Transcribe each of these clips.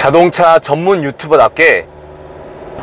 자동차 전문 유튜버답게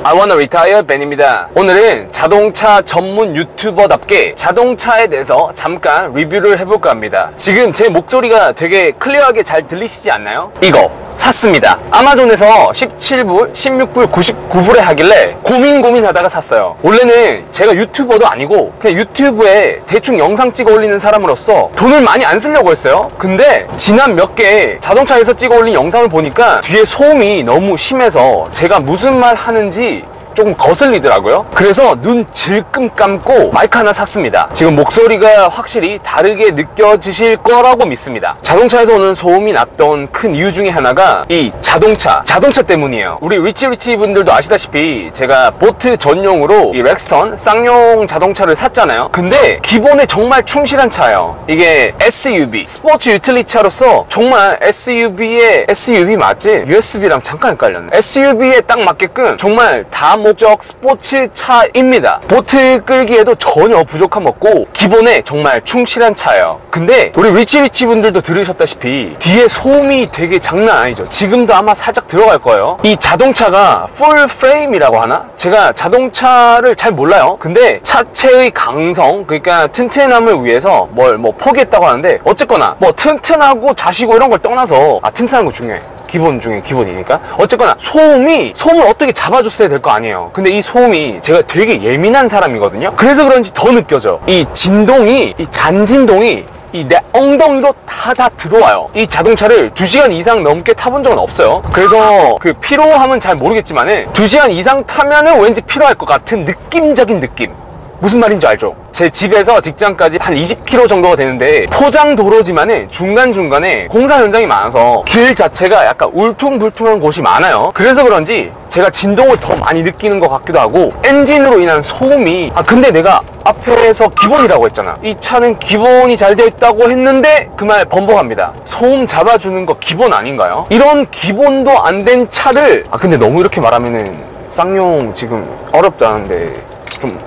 I wanna retire 벤입니다. 오늘은 자동차 전문 유튜버답게 자동차에 대해서 잠깐 리뷰를 해볼까 합니다. 지금 제 목소리가 되게 클리어하게 잘 들리시지 않나요? 이거 샀습니다. 아마존에서 17불, 16불, 99불에 하길래 고민하다가 샀어요. 원래는 제가 유튜버도 아니고 그냥 유튜브에 대충 영상 찍어 올리는 사람으로서 돈을 많이 안 쓰려고 했어요. 근데 지난 몇 개 자동차에서 찍어 올린 영상을 보니까 뒤에 소음이 너무 심해서 제가 무슨 말 하는지 조금 거슬리더라고요. 그래서 눈 질끔 감고 마이크 하나 샀습니다. 지금 목소리가 확실히 다르게 느껴지실 거라고 믿습니다. 자동차에서 오는 소음이 났던 큰 이유 중에 하나가 이 자동차 때문이에요. 우리 리치 분들도 아시다시피 제가 보트 전용으로 이 렉스턴 쌍용 자동차를 샀잖아요. 근데 기본에 정말 충실한 차예요. 이게 SUV 스포츠 유틸리티차로서 정말 SUV의 SUV 맞지? USB랑 잠깐 헷갈렸네. SUV에 딱 맞게끔 정말 다목적 스포츠 차입니다. 보트 끌기에도 전혀 부족함 없고 기본에 정말 충실한 차예요. 근데 우리 리치 분들도 들으셨다시피 뒤에 소음이 되게 장난 아니죠. 지금도 아마 살짝 들어갈 거예요. 이 자동차가 풀 프레임이라고 하나? 제가 자동차를 잘 몰라요. 근데 차체의 강성, 그러니까 튼튼함을 위해서 뭘 포기했다고 하는데 어쨌거나 뭐 튼튼하고 자시고 이런 걸 떠나서 튼튼한 거 중요해. 기본 중에 기본이니까. 어쨌거나 소음을 어떻게 잡아줬어야 될 거 아니에요. 근데 이 소음이 제가 되게 예민한 사람이거든요. 그래서 그런지 더 느껴져. 이 진동이, 이 잔진동이 내 엉덩이로 다 들어와요. 이 자동차를 2시간 이상 넘게 타본 적은 없어요. 그래서 그 피로함은 잘 모르겠지만은 2시간 이상 타면은 왠지 피로할 것 같은 느낌적인 느낌. 무슨 말인지 알죠? 제 집에서 직장까지 한 20km 정도가 되는데 포장도로지만은 중간중간에 공사 현장이 많아서 길 자체가 약간 울퉁불퉁한 곳이 많아요. 그래서 그런지 제가 진동을 더 많이 느끼는 것 같기도 하고 엔진으로 인한 소음이 근데 내가 앞에서 기본이라고 했잖아. 이 차는 기본이 잘 되어 있다고 했는데 그 말 번복합니다. 소음 잡아주는 거 기본 아닌가요? 이런 기본도 안 된 차를 근데 너무 이렇게 말하면은 쌍용 지금 어렵다는데 좀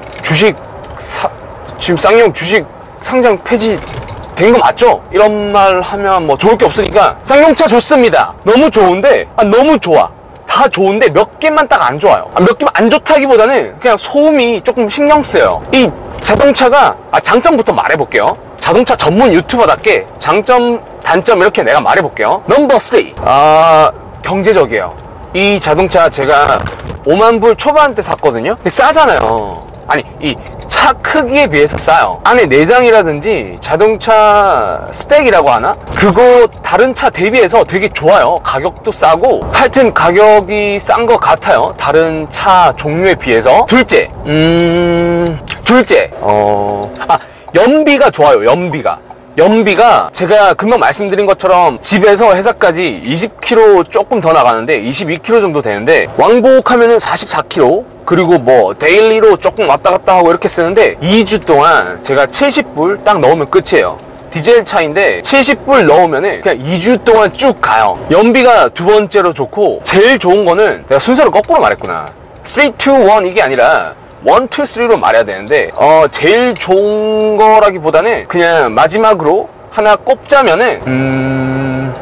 지금 쌍용 주식 상장 폐지된 거 맞죠? 이런 말 하면 뭐 좋을 게 없으니까 쌍용차 좋습니다. 너무 좋은데 너무 좋아. 다 좋은데 몇 개만 딱 안 좋아요. 몇 개만 안 좋다기보다는 그냥 소음이 조금 신경 쓰여요. 이 자동차가 장점부터 말해볼게요. 자동차 전문 유튜버답게 장점, 단점 이렇게 내가 말해볼게요. 넘버 3 경제적이에요. 이 자동차 제가 5만 불 초반대 샀거든요. 싸잖아요. 아니 이 차 크기에 비해서 싸요. 안에 내장이라든지 자동차 스펙이라고 하나? 그거 다른 차 대비해서 되게 좋아요. 가격도 싸고 하여튼 가격이 싼 것 같아요. 다른 차 종류에 비해서. 둘째 연비가 좋아요. 연비가 제가 금방 말씀드린 것처럼 집에서 회사까지 20km 조금 더 나가는데 22km 정도 되는데 왕복하면은 44km 그리고 뭐 데일리로 조금 왔다 갔다 하고 이렇게 쓰는데 2주 동안 제가 70불 딱 넣으면 끝이에요. 디젤 차인데 70불 넣으면은 그냥 2주 동안 쭉 가요. 연비가 두 번째로 좋고 제일 좋은 거는 내가 순서를 거꾸로 말했구나. 3, 2, 1 이게 아니라 1, 2, 3로 말해야 되는데 제일 좋은 거라기보다는 그냥 마지막으로 하나 꼽자면은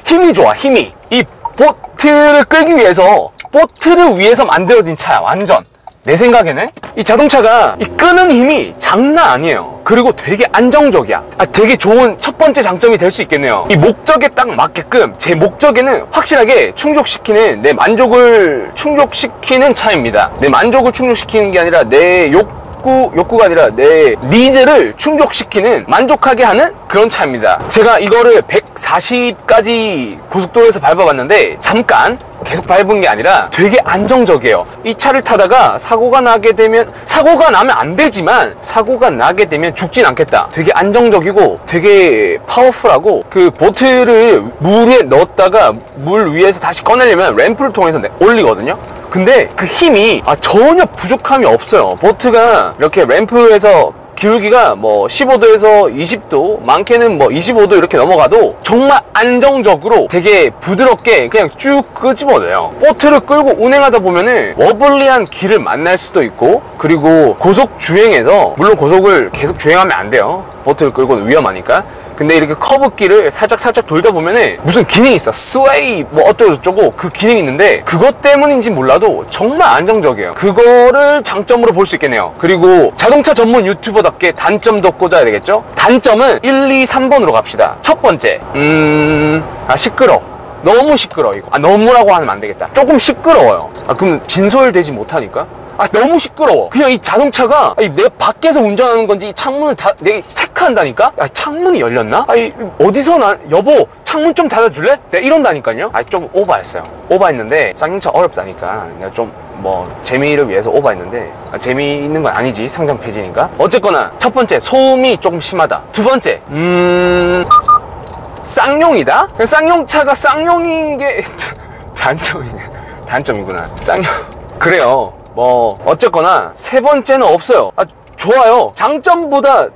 힘이 좋아. 힘이 이 보트를 끌기 위해서 보트를 위해서 만들어진 차야. 완전 내 생각에는 이 자동차가 이 끄는 힘이 장난 아니에요. 그리고 되게 안정적이야. 되게 좋은 첫 번째 장점이 될 수 있겠네요. 이 목적에 딱 맞게끔 제 목적에는 확실하게 충족시키는, 내 만족을 충족시키는 차입니다. 내 만족을 충족시키는 게 아니라 내 욕구가 아니라 내 니즈를 충족시키는, 만족하게 하는 그런 차입니다. 제가 이거를 140까지 고속도로에서 밟아봤는데 잠깐 계속 밟은 게 아니라 되게 안정적이에요. 이 차를 타다가 사고가 나게 되면, 사고가 나면 안 되지만 사고가 나게 되면 죽진 않겠다. 되게 안정적이고 되게 파워풀하고, 그 보트를 물에 넣었다가 물 위에서 다시 꺼내려면 램프를 통해서 올리거든요. 근데 그 힘이 전혀 부족함이 없어요. 보트가 이렇게 램프에서 기울기가 뭐 15도에서 20도, 많게는 뭐 25도 이렇게 넘어가도 정말 안정적으로 되게 부드럽게 그냥 쭉 끄집어내요. 보트를 끌고 운행하다 보면은 워블리한 길을 만날 수도 있고, 그리고 고속 주행에서, 물론 고속을 계속 주행하면 안 돼요. 보트를 끌고는 위험하니까. 근데 이렇게 커브길을 살짝 돌다 보면은 무슨 기능이 있어. 스웨이 뭐 어쩌고저쩌고 그 기능이 있는데 그것 때문인지 몰라도 정말 안정적이에요. 그거를 장점으로 볼 수 있겠네요. 그리고 자동차 전문 유튜버답게 단점도 꽂아야 되겠죠? 단점은 1, 2, 3번으로 갑시다. 첫 번째, 시끄러. 너무 시끄러 이거. 너무라고 하면 안 되겠다. 조금 시끄러워요. 그럼 진솔되지 못하니까. 너무 시끄러워. 그냥 이 자동차가 내가 밖에서 운전하는 건지 창문을 내가 체크한다니까? 창문이 열렸나? 어디서 여보 창문 좀 닫아줄래? 내가 이런다니까요. 좀 오버했어요. 오버했는데 쌍용차 어렵다니까. 내가 좀 뭐 재미를 위해서 오버했는데 재미있는 건 아니지. 상장 폐지니까. 어쨌거나 첫 번째, 소음이 조금 심하다. 두 번째, 쌍용이다? 쌍용차가 쌍용인 게 단점이구나. 쌍용. 그래요. 뭐 어쨌거나 세 번째는 없어요. 좋아요. 단점보다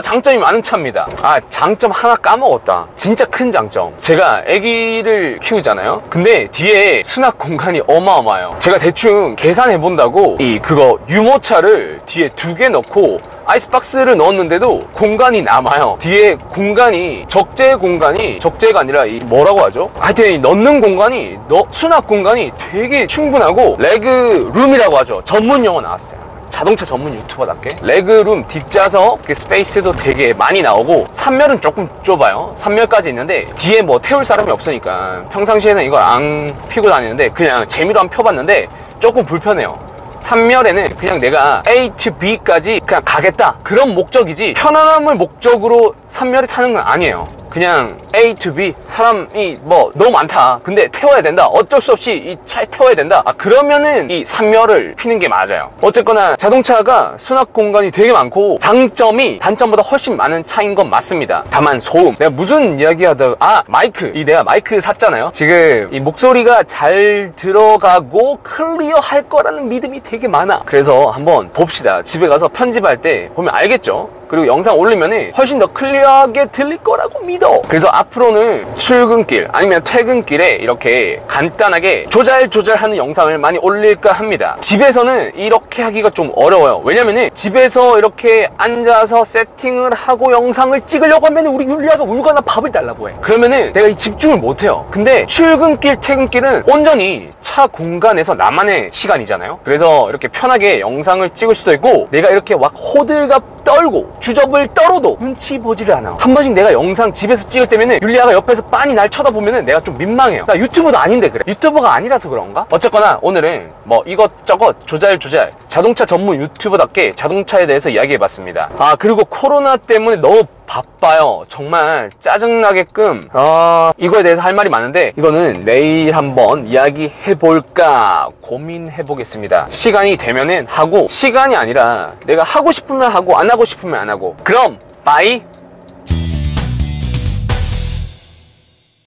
장점이 많은 차입니다. 장점 하나 까먹었다. 진짜 큰 장점. 제가 아기를 키우잖아요. 근데 뒤에 수납 공간이 어마어마해요. 제가 대충 계산해 본다고 그거 유모차를 뒤에 2개 넣고 아이스박스를 넣었는데도 공간이 남아요. 뒤에 공간이 적재가 아니라 뭐라고 하죠? 하여튼 넣는 공간이 수납 공간이 되게 충분하고 레그룸이라고 하죠. 전문 용어 나왔어요. 자동차 전문 유튜버답게 레그룸 뒷좌석 스페이스도 되게 많이 나오고 3열은 조금 좁아요. 3열까지 있는데 뒤에 뭐 태울 사람이 없으니까 평상시에는 이걸 안 피고 다니는데 그냥 재미로 한번 펴봤는데 조금 불편해요. 3열에는 그냥 내가 A to B까지 그냥 가겠다 그런 목적이지 편안함을 목적으로 3열에 타는 건 아니에요. 그냥 A to B 사람이 뭐 너무 많다. 근데 태워야 된다. 어쩔 수 없이 이 차에 태워야 된다. 그러면은 이 3열을 피는 게 맞아요. 어쨌거나 자동차가 수납 공간이 되게 많고 장점이 단점보다 훨씬 많은 차인 건 맞습니다. 다만 소음. 내가 무슨 이야기 하다가 마이크. 내가 마이크 샀잖아요. 지금 이 목소리가 잘 들어가고 클리어 할 거라는 믿음이 되게 많아. 그래서 한번 봅시다. 집에 가서 편집할 때 보면 알겠죠? 그리고 영상 올리면 훨씬 더 클리어하게 들릴 거라고 믿어. 그래서 앞으로는 출근길 아니면 퇴근길에 이렇게 간단하게 조잘하는 영상을 많이 올릴까 합니다. 집에서는 이렇게 하기가 좀 어려워요. 왜냐면은 집에서 이렇게 앉아서 세팅을 하고 영상을 찍으려고 하면 우리 율리아가 울거나 밥을 달라고 해. 그러면은 내가 이 집중을 못해요. 근데 출근길 퇴근길은 온전히 차 공간에서 나만의 시간이잖아요. 그래서 이렇게 편하게 영상을 찍을 수도 있고 내가 이렇게 막 호들갑 떨고 주접을 떨어도 눈치 보지를 않아. 한 번씩 내가 영상 집에서 찍을 때면은 율리아가 옆에서 빤히 날 쳐다보면은 내가 좀 민망해요. 나 유튜버도 아닌데 그래. 유튜버가 아니라서 그런가? 어쨌거나 오늘은 뭐 이것저것 조잘 자동차 전문 유튜버답게 자동차에 대해서 이야기해봤습니다. 그리고 코로나 때문에 너무 바빠요. 정말 짜증나게끔 이거에 대해서 할 말이 많은데 이거는 내일 한번 이야기해볼까 고민해보겠습니다. 시간이 되면은 하고 시간이 아니라 내가 하고 싶으면 하고 안 하고 싶으면 안 하고. 그럼 바이.